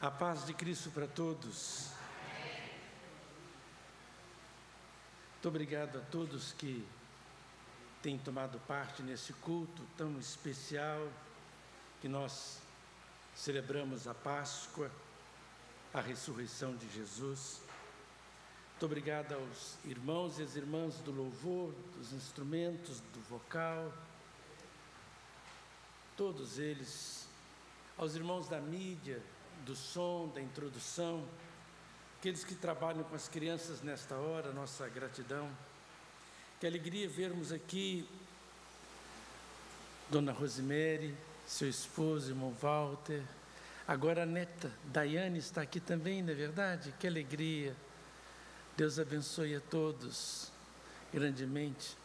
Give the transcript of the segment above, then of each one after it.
A paz de Cristo para todos. Muito obrigado a todos que têm tomado parte nesse culto tão especial que nós celebramos a Páscoa, a ressurreição de Jesus. Muito obrigado aos irmãos e às irmãs do louvor, dos instrumentos, do vocal, todos eles, aos irmãos da mídia, do som, da introdução, aqueles que trabalham com as crianças nesta hora, nossa gratidão. Que alegria vermos aqui Dona Rosemary, seu esposo, irmão Walter, agora a neta Daiane está aqui também, não é verdade? Que alegria! Deus abençoe a todos grandemente.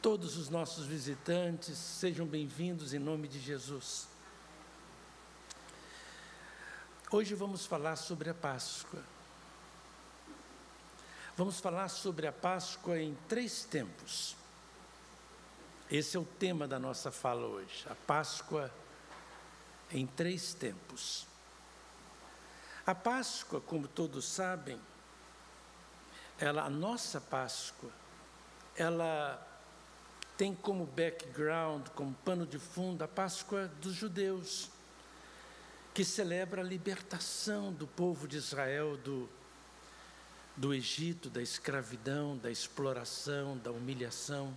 Todos os nossos visitantes, sejam bem-vindos em nome de Jesus. Hoje vamos falar sobre a Páscoa. Vamos falar sobre a Páscoa em 3 tempos. Esse é o tema da nossa fala hoje, a Páscoa em 3 tempos. A Páscoa, como todos sabem, a nossa Páscoa, ela tem como background, como pano de fundo, a Páscoa dos judeus, que celebra a libertação do povo de Israel do Egito, da escravidão, da exploração, da humilhação.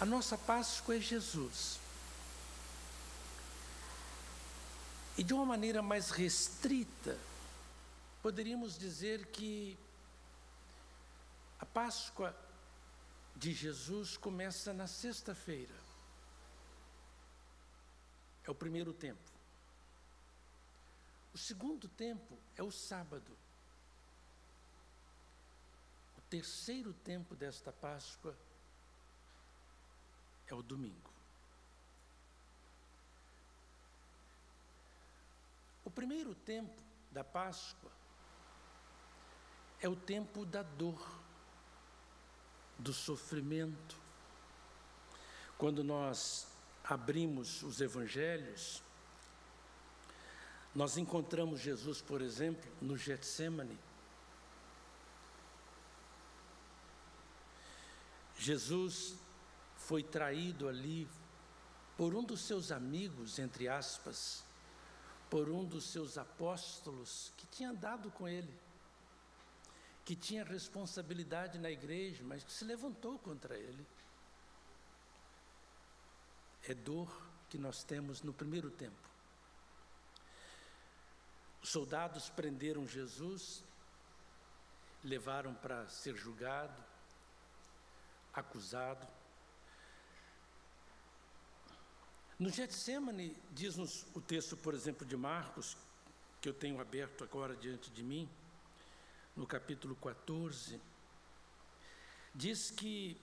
A nossa Páscoa é Jesus. E de uma maneira mais restrita, poderíamos dizer que a Páscoa de Jesus começa na sexta-feira. É o primeiro tempo. O segundo tempo é o sábado. O terceiro tempo desta Páscoa é o domingo. O primeiro tempo da Páscoa é o tempo da dor, do sofrimento. Quando nós abrimos os evangelhos, nós encontramos Jesus, por exemplo, no Getsêmani. Jesus foi traído ali por um dos seus amigos, entre aspas, por um dos seus apóstolos que tinha andado com ele, que tinha responsabilidade na igreja, mas que se levantou contra ele. É dor que nós temos no primeiro tempo. Os soldados prenderam Jesus, levaram para ser julgado, acusado. No Getsêmani, diz-nos o texto, por exemplo, de Marcos, que eu tenho aberto agora diante de mim, no capítulo 14, diz que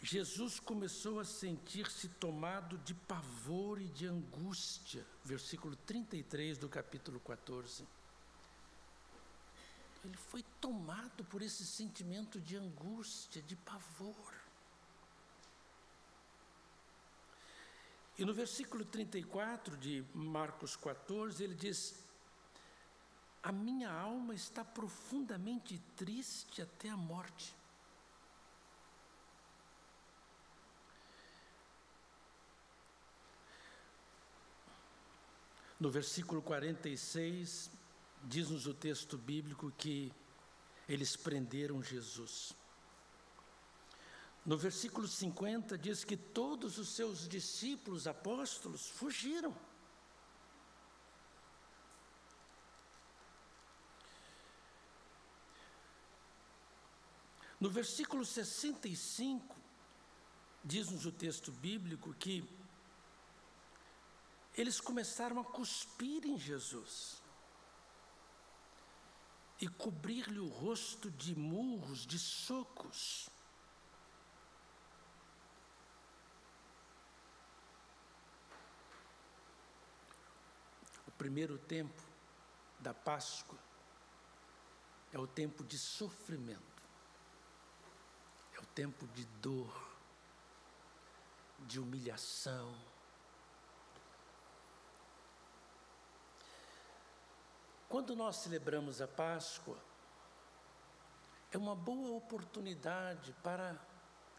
Jesus começou a sentir-se tomado de pavor e de angústia, versículo 33 do capítulo 14. Ele foi tomado por esse sentimento de angústia, de pavor. E no versículo 34 de Marcos 14, ele diz: a minha alma está profundamente triste até a morte. No versículo 46, diz-nos o texto bíblico que eles prenderam Jesus. No versículo 50, diz que todos os seus discípulos, apóstolos, fugiram. No versículo 65, diz-nos o texto bíblico que eles começaram a cuspir em Jesus e cobrir-lhe o rosto de murros, de socos. O primeiro tempo da Páscoa é o tempo de sofrimento, é o tempo de dor, de humilhação, Quando nós celebramos a Páscoa, é uma boa oportunidade para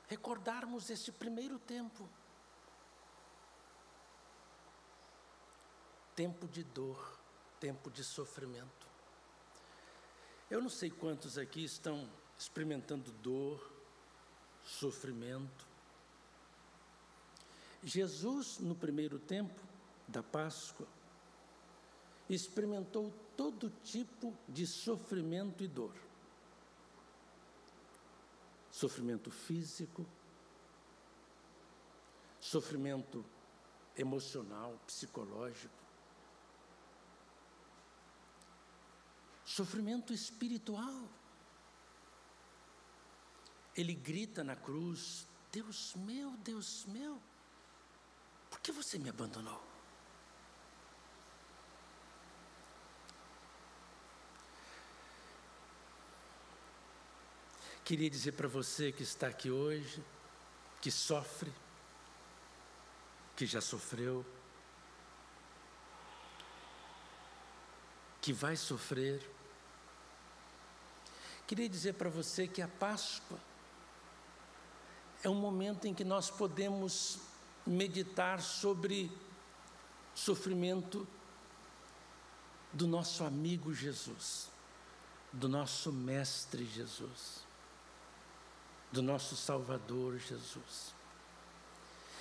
recordarmos este primeiro tempo. Tempo de dor, tempo de sofrimento. Eu não sei quantos aqui estão experimentando dor, sofrimento. Jesus, no primeiro tempo da Páscoa, experimentou todo tipo de sofrimento e dor. Sofrimento físico, sofrimento emocional, psicológico, sofrimento espiritual. Ele grita na cruz: Deus meu, por que você me abandonou? Queria dizer para você que está aqui hoje, que sofre, que já sofreu, que vai sofrer. Queria dizer para você que a Páscoa é um momento em que nós podemos meditar sobre o sofrimento do nosso amigo Jesus, do nosso Mestre Jesus, do nosso Salvador Jesus.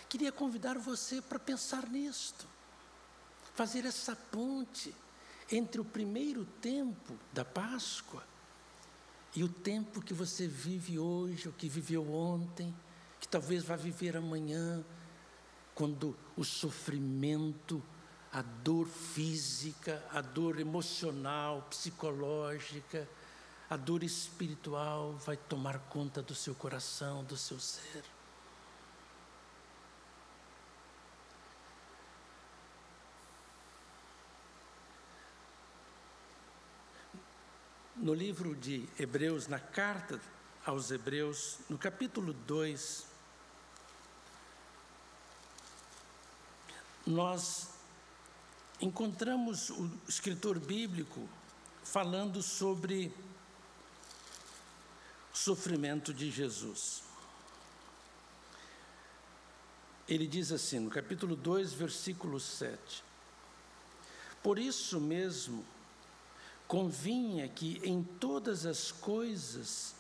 Queria convidar você para pensar nisto, fazer essa ponte entre o primeiro tempo da Páscoa e o tempo que você vive hoje, ou que viveu ontem, que talvez vá viver amanhã, quando o sofrimento, a dor física, a dor emocional, psicológica, a dor espiritual vai tomar conta do seu coração, do seu ser. No livro de Hebreus, na carta aos Hebreus, no capítulo 2, nós encontramos o escritor bíblico falando sobre o sofrimento de Jesus. Ele diz assim, no capítulo 2, versículo 7: Por isso mesmo, convinha que em todas as coisas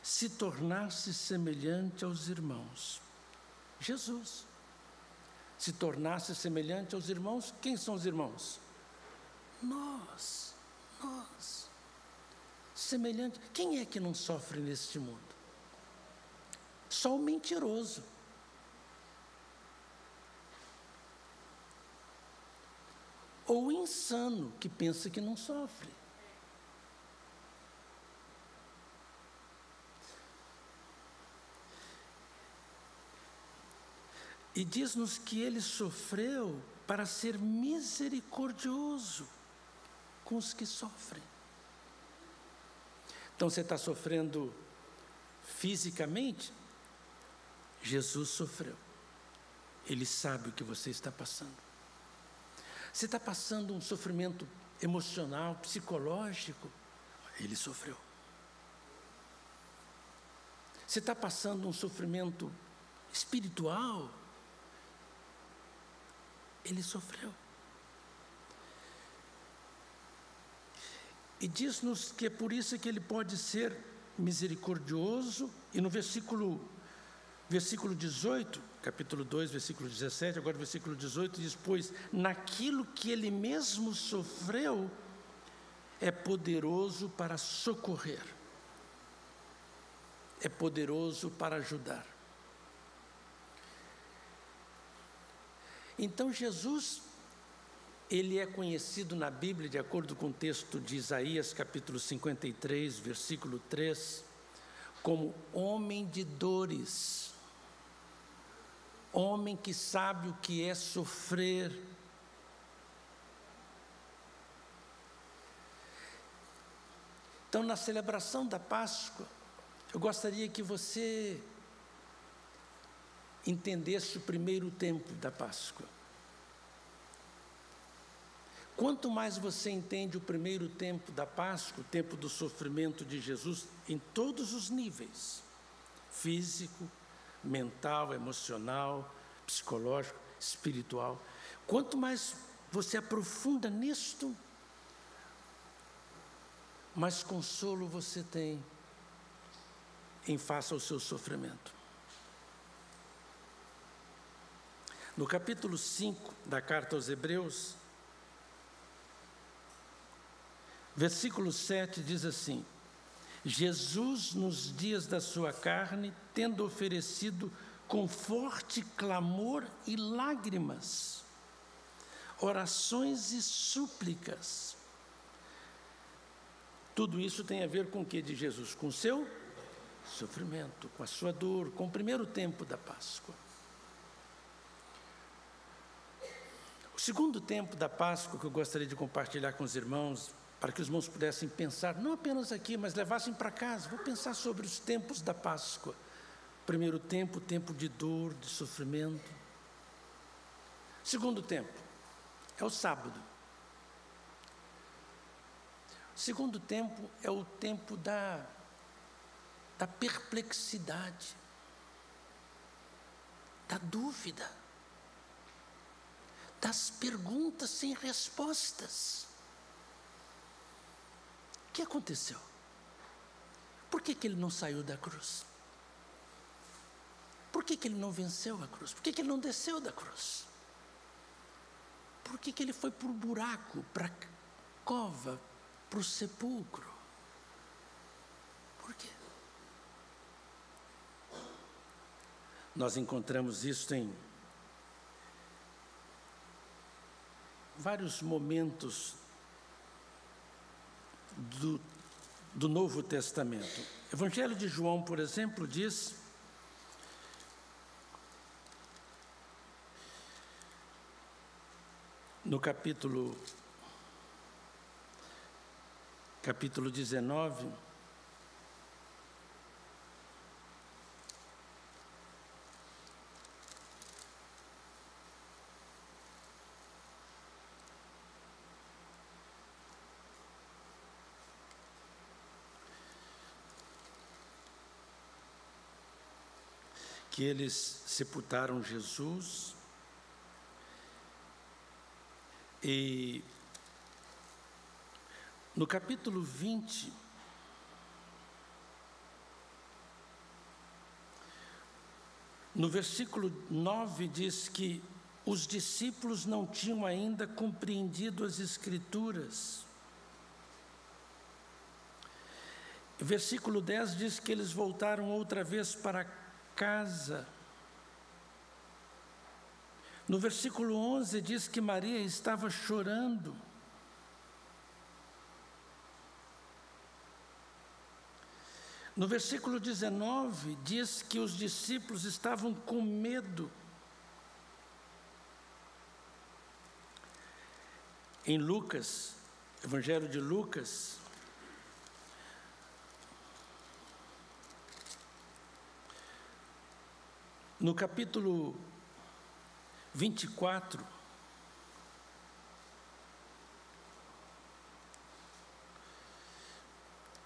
se tornasse semelhante aos irmãos. Jesus se tornasse semelhante aos irmãos. Quem são os irmãos? Nós. Semelhante. Quem é que não sofre neste mundo? Só o mentiroso. Ou o insano, que pensa que não sofre. E diz-nos que ele sofreu para ser misericordioso com os que sofrem. Então você está sofrendo fisicamente? Jesus sofreu. Ele sabe o que você está passando. Você está passando um sofrimento emocional, psicológico? Ele sofreu. Você está passando um sofrimento espiritual? Ele sofreu. E diz-nos que é por isso que ele pode ser misericordioso. E no versículo 18, capítulo 2, versículo 17, agora versículo 18, diz: Pois naquilo que ele mesmo sofreu, é poderoso para socorrer, é poderoso para ajudar. Então Jesus, ele é conhecido na Bíblia, de acordo com o texto de Isaías, capítulo 53, versículo 3, como homem de dores, homem que sabe o que é sofrer. Então, na celebração da Páscoa, eu gostaria que você entendesse o primeiro tempo da Páscoa. Quanto mais você entende o primeiro tempo da Páscoa, o tempo do sofrimento de Jesus, em todos os níveis, físico, mental, emocional, psicológico, espiritual, quanto mais você aprofunda nisto, mais consolo você tem em face ao seu sofrimento. No capítulo 5 da carta aos Hebreus, versículo 7 diz assim: Jesus, nos dias da sua carne, tendo oferecido com forte clamor e lágrimas, orações e súplicas. Tudo isso tem a ver com o que de Jesus? Com o seu sofrimento, com a sua dor, com o primeiro tempo da Páscoa. O segundo tempo da Páscoa que eu gostaria de compartilhar com os irmãos, para que os irmãos pudessem pensar, não apenas aqui, mas levassem para casa, vou pensar sobre os tempos da Páscoa. Primeiro tempo, tempo de dor, de sofrimento. Segundo tempo, é o sábado. Segundo tempo é o tempo da perplexidade, da dúvida, das perguntas sem respostas. O que aconteceu? Por que ele não saiu da cruz? Por que ele não venceu a cruz? Por que ele não desceu da cruz? Por que ele foi para o buraco, para a cova, para o sepulcro? Por quê? Nós encontramos isso em vários momentos do Novo Testamento. O Evangelho de João, por exemplo, diz no capítulo 19, que eles sepultaram Jesus e no capítulo 20, no versículo 9 diz que os discípulos não tinham ainda compreendido as Escrituras. O versículo 10 diz que eles voltaram outra vez para casa. No versículo 11 diz que Maria estava chorando. No versículo 19 diz que os discípulos estavam com medo. Em Lucas, Evangelho de Lucas, no capítulo 24,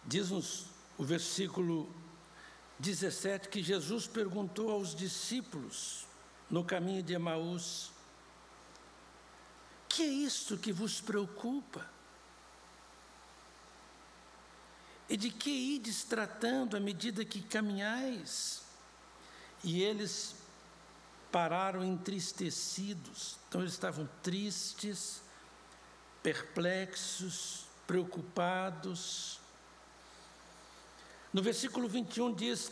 diz-nos o versículo 17 que Jesus perguntou aos discípulos no caminho de Emaús: que é isto que vos preocupa? E de que ides tratando à medida que caminhais? E eles pararam entristecidos. Então eles estavam tristes, perplexos, preocupados. No versículo 21 diz,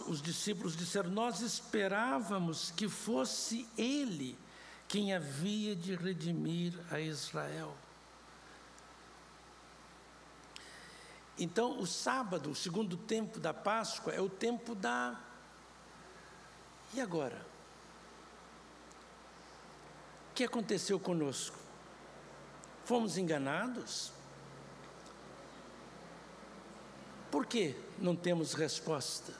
os discípulos disseram, nós esperávamos que fosse Ele quem havia de redimir a Israel. Então, o sábado, o segundo tempo da Páscoa, é o tempo da... E agora? O que aconteceu conosco? Fomos enganados? Por que não temos resposta?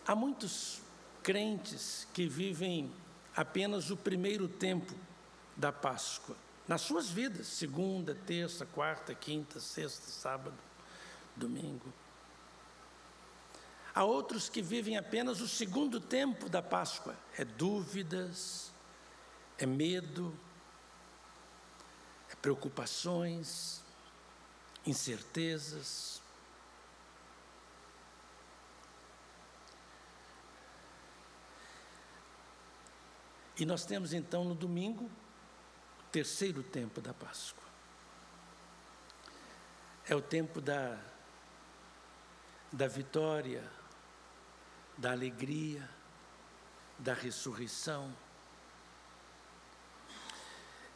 Há muitos crentes que vivem apenas o primeiro tempo da Páscoa, nas suas vidas, segunda, terça, quarta, quinta, sexta, sábado, domingo. Há outros que vivem apenas o segundo tempo da Páscoa, é dúvidas, é medo, é preocupações, incertezas. E nós temos então no domingo o terceiro tempo da Páscoa. É o tempo da vitória, da alegria, da ressurreição.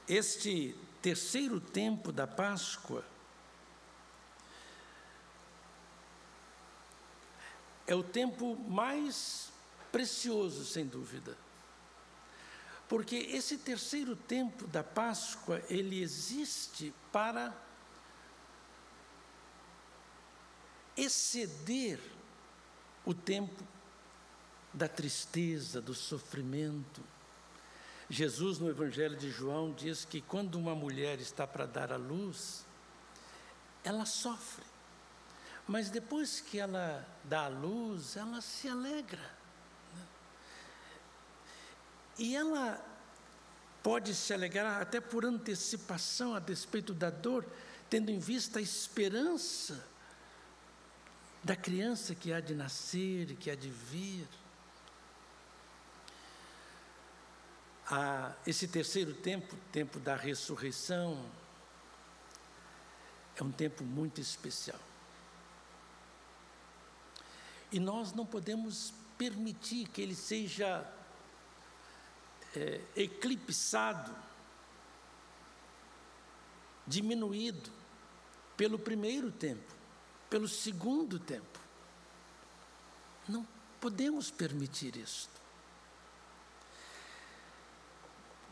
Este terceiro tempo da Páscoa é o tempo mais precioso, sem dúvida. Porque esse terceiro tempo da Páscoa, ele existe para exceder o tempo da tristeza, do sofrimento. Jesus, no Evangelho de João, diz que quando uma mulher está para dar à luz, ela sofre. Mas depois que ela dá à luz, ela se alegra. E ela pode se alegrar até por antecipação, a despeito da dor, tendo em vista a esperança da criança que há de nascer e que há de vir. Esse terceiro tempo, tempo da ressurreição, é um tempo muito especial. E nós não podemos permitir que ele seja eclipsado, diminuído pelo primeiro tempo, pelo segundo tempo. Não podemos permitir isso.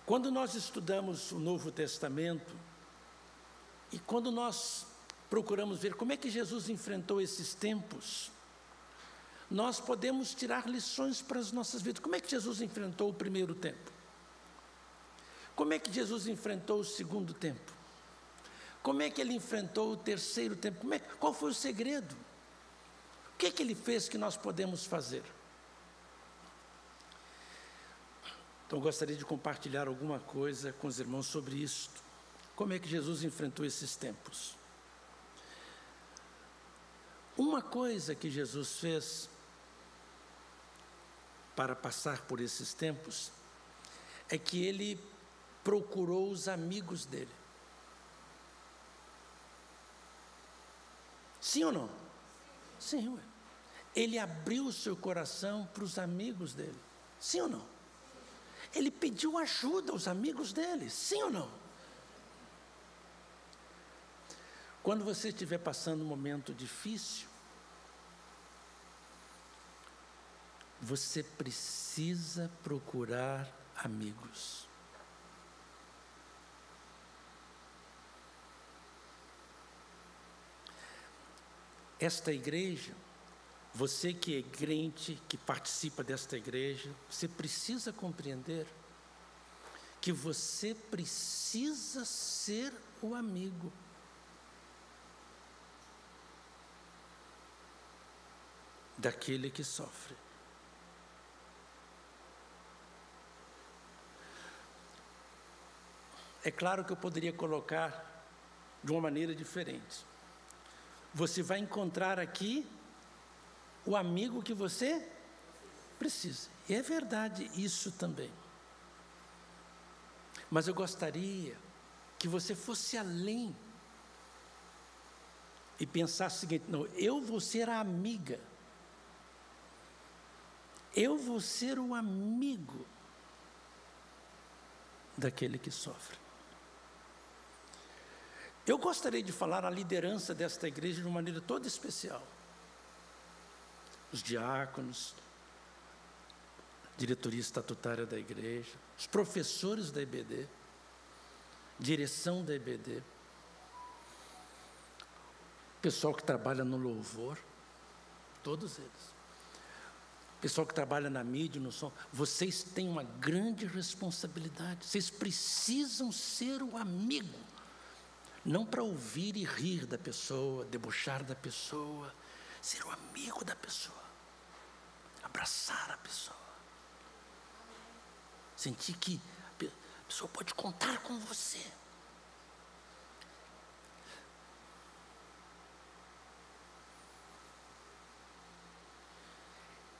Quando nós estudamos o Novo Testamento e quando nós procuramos ver como é que Jesus enfrentou esses tempos, nós podemos tirar lições para as nossas vidas. Como é que Jesus enfrentou o primeiro tempo? Como é que Jesus enfrentou o segundo tempo? Como é que ele enfrentou o terceiro tempo? Qual foi o segredo? O que é que ele fez que nós podemos fazer? Então, eu gostaria de compartilhar alguma coisa com os irmãos sobre isso. Como é que Jesus enfrentou esses tempos? Uma coisa que Jesus fez para passar por esses tempos é que ele procurou os amigos dele. Sim ou não? Sim, ué. Ele abriu o seu coração para os amigos dele. Sim ou não? Ele pediu ajuda aos amigos dele. Sim ou não? Quando você estiver passando um momento difícil, você precisa procurar amigos. Esta igreja, você que é crente, que participa desta igreja, você precisa compreender que você precisa ser o amigo. Daquele que sofre. É claro que eu poderia colocar de uma maneira diferente. Você vai encontrar aqui o amigo que você precisa. E é verdade isso também. Mas eu gostaria que você fosse além e pensasse o seguinte: não, eu vou ser a amiga. Eu vou ser o amigo daquele que sofre. Eu gostaria de falar a liderança desta igreja de uma maneira toda especial. Os diáconos, diretoria estatutária da igreja, os professores da EBD, direção da EBD, pessoal que trabalha no louvor, todos eles. pessoal que trabalha na mídia, no som, vocês têm uma grande responsabilidade. Vocês precisam ser o amigo, não para ouvir e rir da pessoa, debochar da pessoa, ser o amigo da pessoa, abraçar a pessoa, sentir que a pessoa pode contar com você.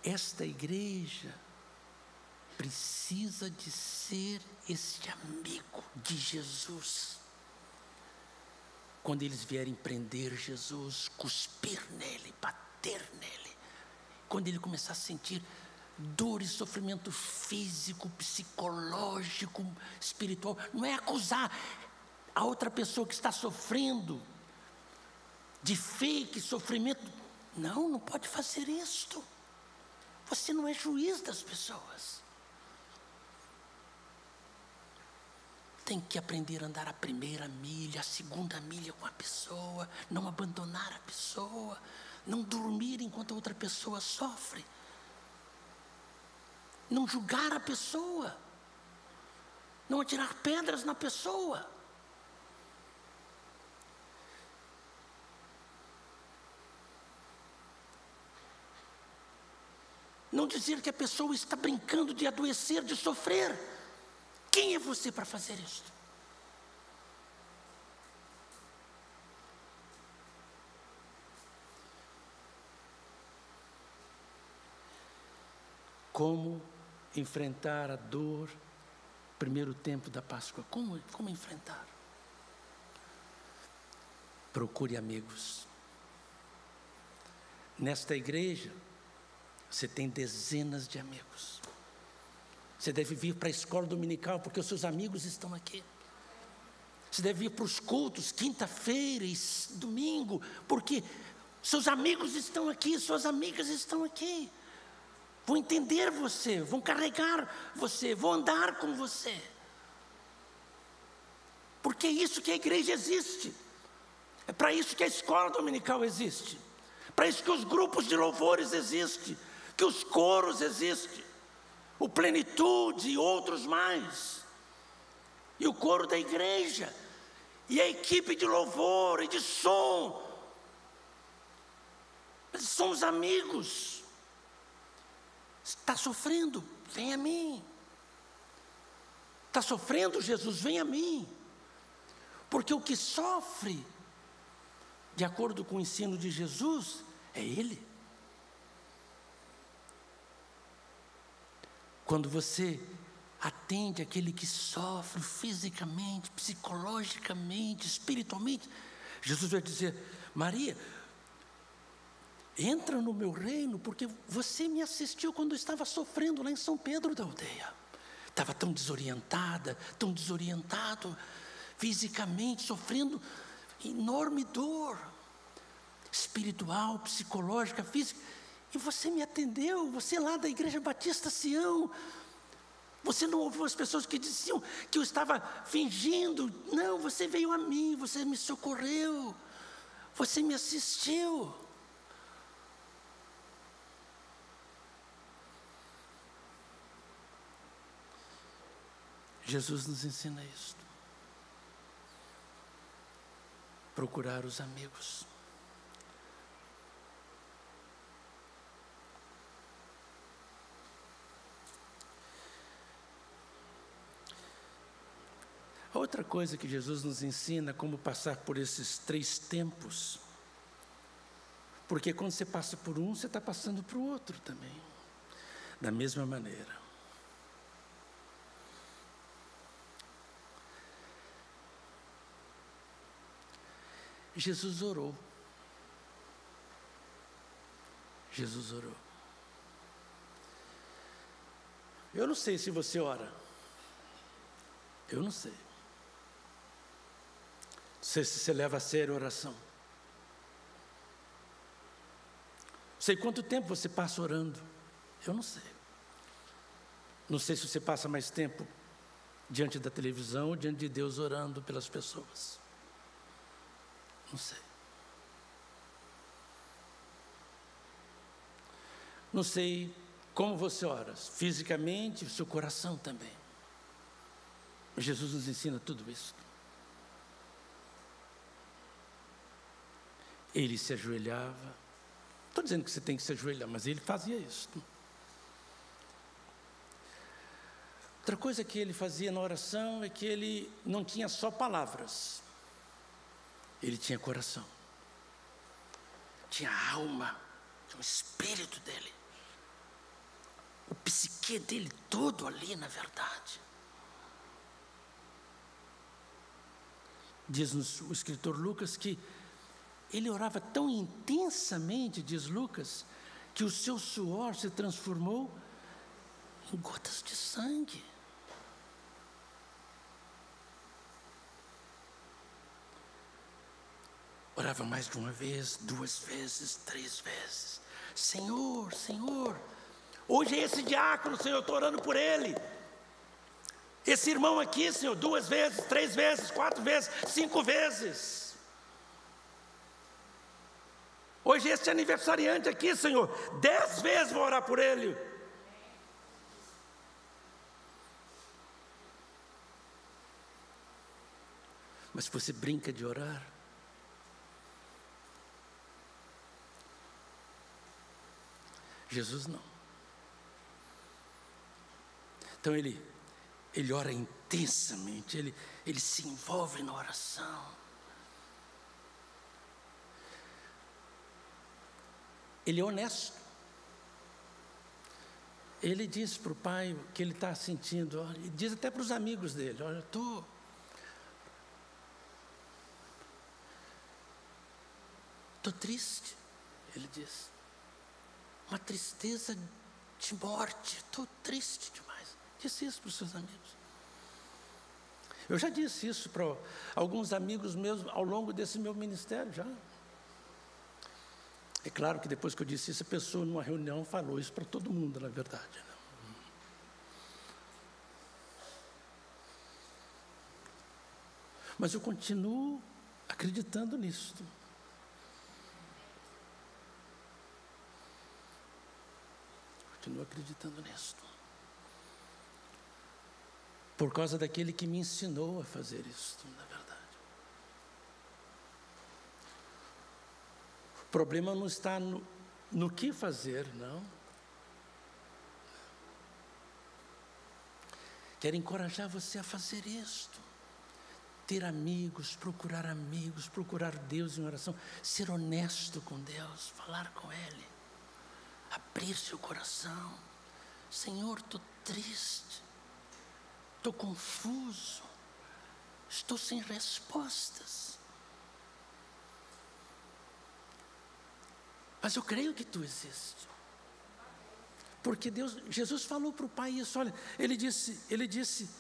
Esta igreja precisa de ser este amigo de Jesus. Quando eles vierem prender Jesus, cuspir nele, bater nele, quando ele começar a sentir dor e sofrimento físico, psicológico, espiritual, não é acusar a outra pessoa que está sofrendo de fake sofrimento. Não, não pode fazer isto. Você não é juiz das pessoas. Tem que aprender a andar a primeira milha, a segunda milha com a pessoa, não abandonar a pessoa, não dormir enquanto a outra pessoa sofre, não julgar a pessoa, não atirar pedras na pessoa. Não dizer que a pessoa está brincando de adoecer, de sofrer. Quem é você para fazer isso? Como enfrentar a dor, primeiro tempo da Páscoa? Como enfrentar? Procure amigos. Nesta igreja, você tem dezenas de amigos. Você deve vir para a escola dominical, porque os seus amigos estão aqui. Você deve ir para os cultos, quinta-feira e domingo, porque seus amigos estão aqui, suas amigas estão aqui. Vão entender você, vão carregar você, vão andar com você. Porque é isso que a igreja existe. É para isso que a escola dominical existe. Para isso que os grupos de louvores existem, que os coros existem, o Plenitude e outros mais, e o coro da igreja, e a equipe de louvor e de som. Eles são os amigos. Está sofrendo? Vem a mim. Está sofrendo, Jesus? Vem a mim. Porque o que sofre, de acordo com o ensino de Jesus, é Ele. Quando você atende aquele que sofre fisicamente, psicologicamente, espiritualmente, Jesus vai dizer: Maria, entra no meu reino, porque você me assistiu quando eu estava sofrendo lá em São Pedro da Aldeia. Estava tão desorientada, tão desorientado, fisicamente, sofrendo enorme dor, espiritual, psicológica, física. E você me atendeu, você lá da Igreja Batista Sião. Você não ouviu as pessoas que diziam que eu estava fingindo. Não, você veio a mim, você me socorreu, você me assistiu. Jesus nos ensina isso. Procurar os amigos. A outra coisa que Jesus nos ensina é como passar por esses 3 tempos. Porque quando você passa por um, você está passando para o outro também. Da mesma maneira. Jesus orou. Jesus orou. Eu não sei se você ora. Eu não sei. Não sei se você leva a sério a oração. Não sei quanto tempo você passa orando. Eu não sei. Não sei se você passa mais tempo diante da televisão ou diante de Deus orando pelas pessoas. Não sei. Não sei Como você ora? Fisicamente, o seu coração também. Jesus nos ensina tudo isso. Ele se ajoelhava. Não estou dizendo que você tem que se ajoelhar, mas ele fazia isso. Outra coisa que ele fazia na oração é que ele não tinha só palavras. Ele tinha coração. Tinha alma, tinha o espírito dele. O psique dele todo ali, na verdade. Diz-nos o escritor Lucas que ele orava tão intensamente, diz Lucas, que o seu suor se transformou em gotas de sangue. Orava mais de uma vez, 2 vezes, 3 vezes. Senhor, Senhor, hoje é esse diácono, Senhor, eu estou orando por ele. Esse irmão aqui, Senhor, 2 vezes, 3 vezes, 4 vezes, 5 vezes. Hoje esse aniversariante aqui, Senhor, 10 vezes vou orar por ele. Mas se você brinca de orar, Jesus não. Então ele ora intensamente, ele se envolve na oração. Ele é honesto. Ele diz para o pai o que ele está sentindo, e diz até para os amigos dele: olha, estou triste, ele diz. Uma tristeza de morte, estou triste demais. Disse isso para os seus amigos. Eu já disse isso para alguns amigos meus ao longo desse meu ministério, já. É claro que depois que eu disse isso, a pessoa numa reunião falou isso para todo mundo, na verdade, né? Mas eu continuo acreditando nisso. Continuo acreditando nisso. Por causa daquele que me ensinou a fazer isso, na verdade. O problema não está no que fazer, não. Quero encorajar você a fazer isto. Ter amigos, procurar Deus em oração, ser honesto com Deus, falar com Ele, abrir seu coração. Senhor, estou triste, estou confuso, estou sem respostas. Mas eu creio que Tu existes. Porque Jesus falou para o Pai isso, olha, ele disse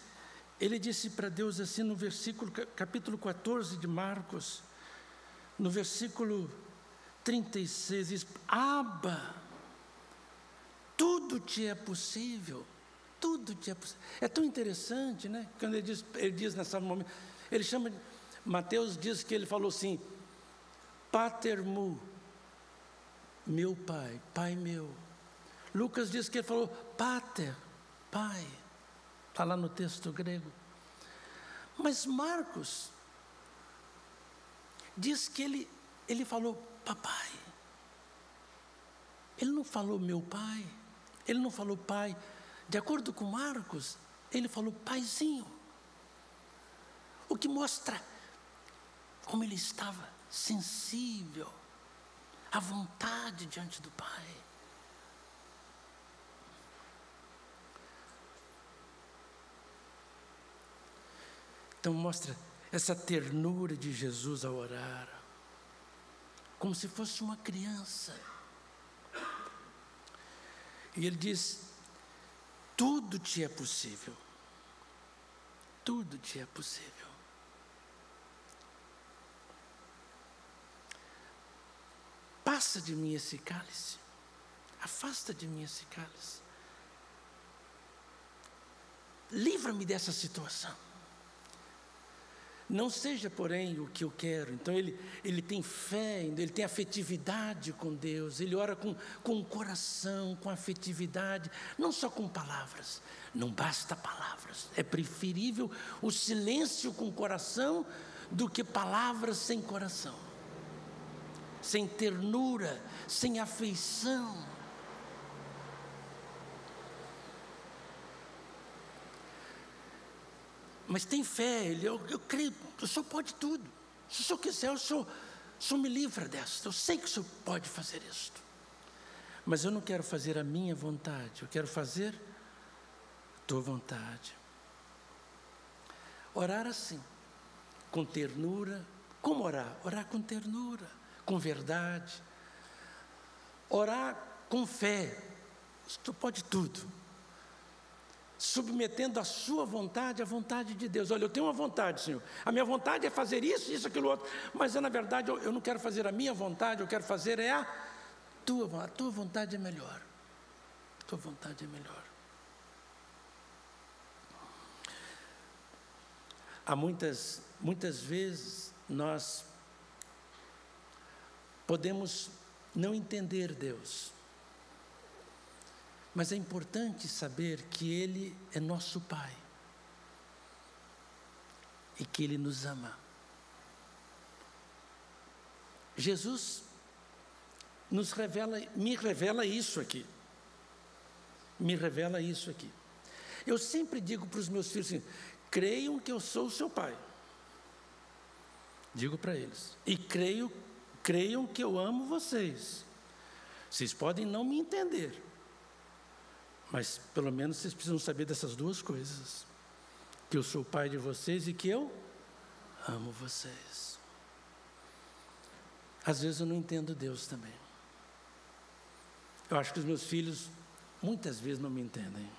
para Deus assim no versículo, capítulo 14 de Marcos, no versículo 36, diz: Abba, tudo te é possível, tudo te é possível. É tão interessante, né? Quando ele diz nessa momento, ele chama, Mateus diz que ele falou assim: Pater mu, meu pai, pai meu. Lucas diz que ele falou pater, pai. Está lá no texto grego. Mas Marcos diz que ele falou papai. Ele não falou meu pai. Ele não falou pai. De acordo com Marcos, ele falou paizinho. O que mostra como ele estava sensível, à vontade diante do Pai. Então mostra essa ternura de Jesus ao orar, como se fosse uma criança. E ele diz: tudo te é possível, tudo te é possível. Passa de mim esse cálice, afasta de mim esse cálice, livra-me dessa situação. Não seja, porém, o que eu quero. Então, ele tem fé, ele tem afetividade com Deus, ele ora com o coração, com afetividade, não só com palavras. Não basta palavras, é preferível o silêncio com o coração do que palavras sem coração, sem ternura, sem afeição. Mas tem fé, eu creio, o Senhor pode tudo. Se o Senhor quiser, o Senhor me livra desta. Eu sei que o Senhor pode fazer isto. Mas eu não quero fazer a minha vontade, eu quero fazer a tua vontade. Orar assim, com ternura. Como orar? Orar com ternura, com verdade. Orar com fé. Tu pode tudo. Submetendo a sua vontade à vontade de Deus. Olha, eu tenho uma vontade, Senhor. A minha vontade é fazer isso, isso, aquilo, outro. Mas, na verdade, eu não quero fazer a minha vontade, eu quero fazer a tua vontade. A tua vontade é melhor. A tua vontade é melhor. Há muitas vezes nós podemos não entender Deus. Mas é importante saber que Ele é nosso Pai e que Ele nos ama. Jesus me revela isso aqui. Me revela isso aqui. Eu sempre digo para os meus filhos assim: creiam que eu sou o seu pai. Digo para eles. E creiam que eu amo vocês. Vocês podem não me entender, mas pelo menos vocês precisam saber dessas duas coisas: que eu sou o pai de vocês e que eu amo vocês. Às vezes eu não entendo Deus também. Eu acho que os meus filhos muitas vezes não me entendem.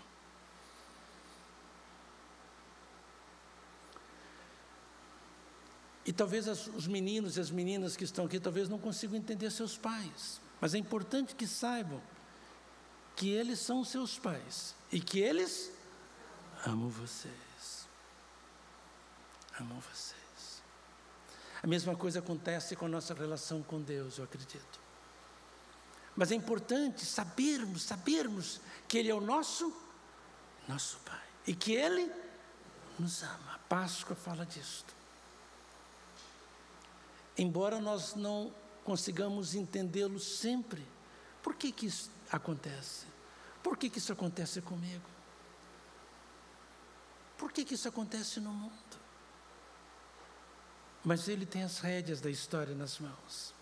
E talvez os meninos e as meninas que estão aqui talvez não consigam entender seus pais. Mas é importante que saibam que eles são seus pais e que eles amam vocês. Amam vocês. A mesma coisa acontece com a nossa relação com Deus, eu acredito. Mas é importante sabermos que Ele é o nosso Pai e que Ele nos ama. A Páscoa fala disto. Embora nós não consigamos entendê-lo sempre, por que isso acontece? Por que isso acontece comigo? Por que isso acontece no mundo? Mas Ele tem as rédeas da história nas mãos.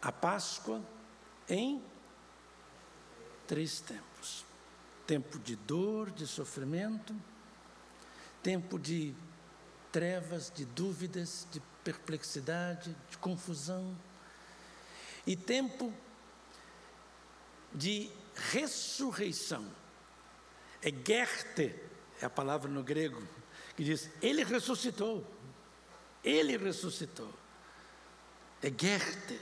A Páscoa em 3 tempos: tempo de dor, de sofrimento, tempo de trevas, de dúvidas, de perplexidade, de confusão, e tempo de ressurreição. É gerte, é a palavra no grego, que diz: Ele ressuscitou. Ele ressuscitou. É gerte.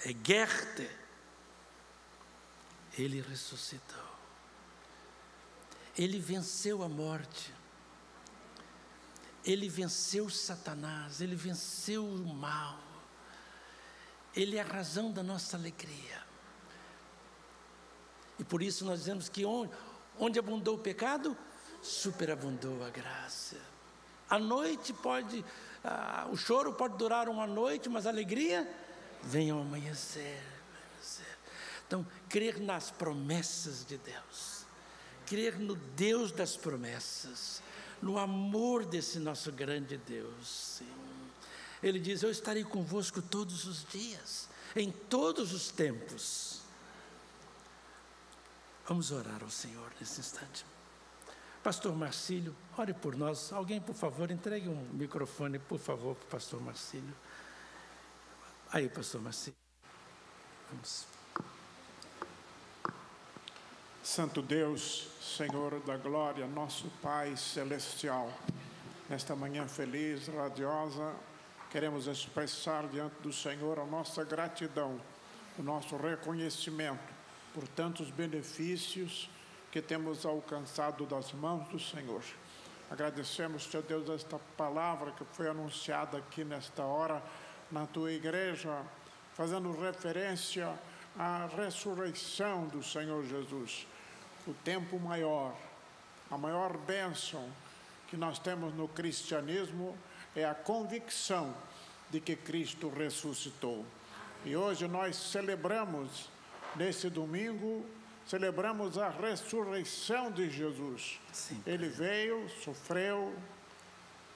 É gerte. Ele ressuscitou. Ele venceu a morte. Ele venceu Satanás, Ele venceu o mal. Ele é a razão da nossa alegria. E por isso nós dizemos que onde abundou o pecado, superabundou a graça. A noite o choro pode durar uma noite, mas a alegria vem ao amanhecer. Então, crer nas promessas de Deus, crer no Deus das promessas, no amor desse nosso grande Deus. Sim. Ele diz: eu estarei convosco todos os dias, em todos os tempos. Vamos orar ao Senhor nesse instante. Pastor Marcílio, ore por nós. Alguém, por favor, entregue um microfone, por favor, para o pastor Marcílio. Aí, pastor Marcílio. Vamos. Santo Deus, Senhor da glória, nosso Pai celestial, nesta manhã feliz, radiosa, queremos expressar diante do Senhor a nossa gratidão, o nosso reconhecimento por tantos benefícios que temos alcançado das mãos do Senhor. Agradecemos, Teu Deus, esta palavra que foi anunciada aqui nesta hora na Tua igreja, fazendo referência à ressurreição do Senhor Jesus. O tempo maior, a maior bênção que nós temos no cristianismo é a convicção de que Cristo ressuscitou. E hoje nós celebramos, nesse domingo, celebramos a ressurreição de Jesus. Sim. Ele veio, sofreu,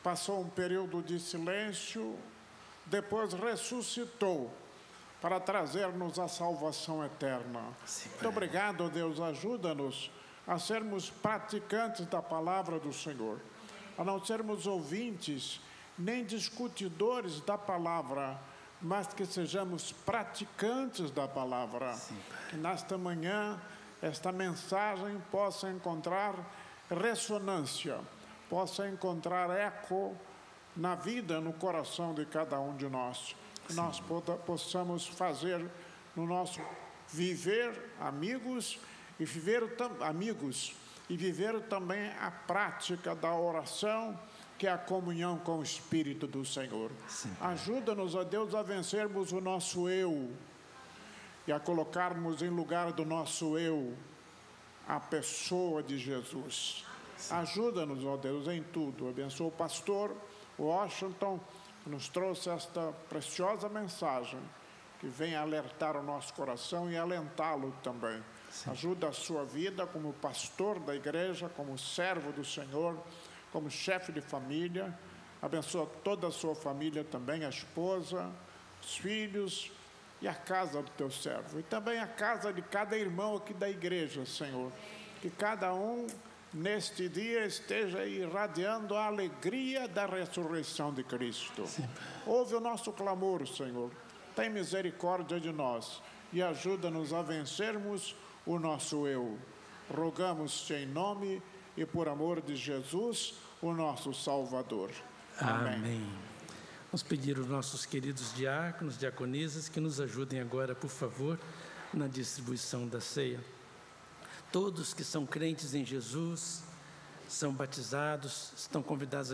passou um período de silêncio, depois ressuscitou para trazer-nos a salvação eterna. Sim, muito obrigado, Deus. Ajuda-nos a sermos praticantes da palavra do Senhor, a não sermos ouvintes nem discutidores da palavra, mas que sejamos praticantes da palavra. Sim, que nesta manhã esta mensagem possa encontrar ressonância, possa encontrar eco na vida, no coração de cada um de nós. Que nós possamos fazer no nosso viver amigos e viver também a prática da oração, que é a comunhão com o Espírito do Senhor. Ajuda-nos, ó Deus, a vencermos o nosso eu e a colocarmos em lugar do nosso eu a pessoa de Jesus. Ajuda-nos, ó Deus, em tudo. Abençoa o pastor Washington, que nos trouxe esta preciosa mensagem, que vem alertar o nosso coração e alentá-lo também. Ajuda a sua vida como pastor da igreja, como servo do Senhor, como chefe de família. Abençoa toda a sua família também, a esposa, os filhos e a casa do teu servo. E também a casa de cada irmão aqui da igreja, Senhor. Que cada um, neste dia, esteja irradiando a alegria da ressurreição de Cristo. Ouve o nosso clamor, Senhor. Tem misericórdia de nós e ajuda-nos a vencermos o nosso eu. Rogamos-te em nome e por amor de Jesus, o nosso Salvador. Amém. Vamos pedir aos nossos queridos diáconos, diaconisas, que nos ajudem agora, por favor, na distribuição da ceia. Todos que são crentes em Jesus, são batizados, estão convidados a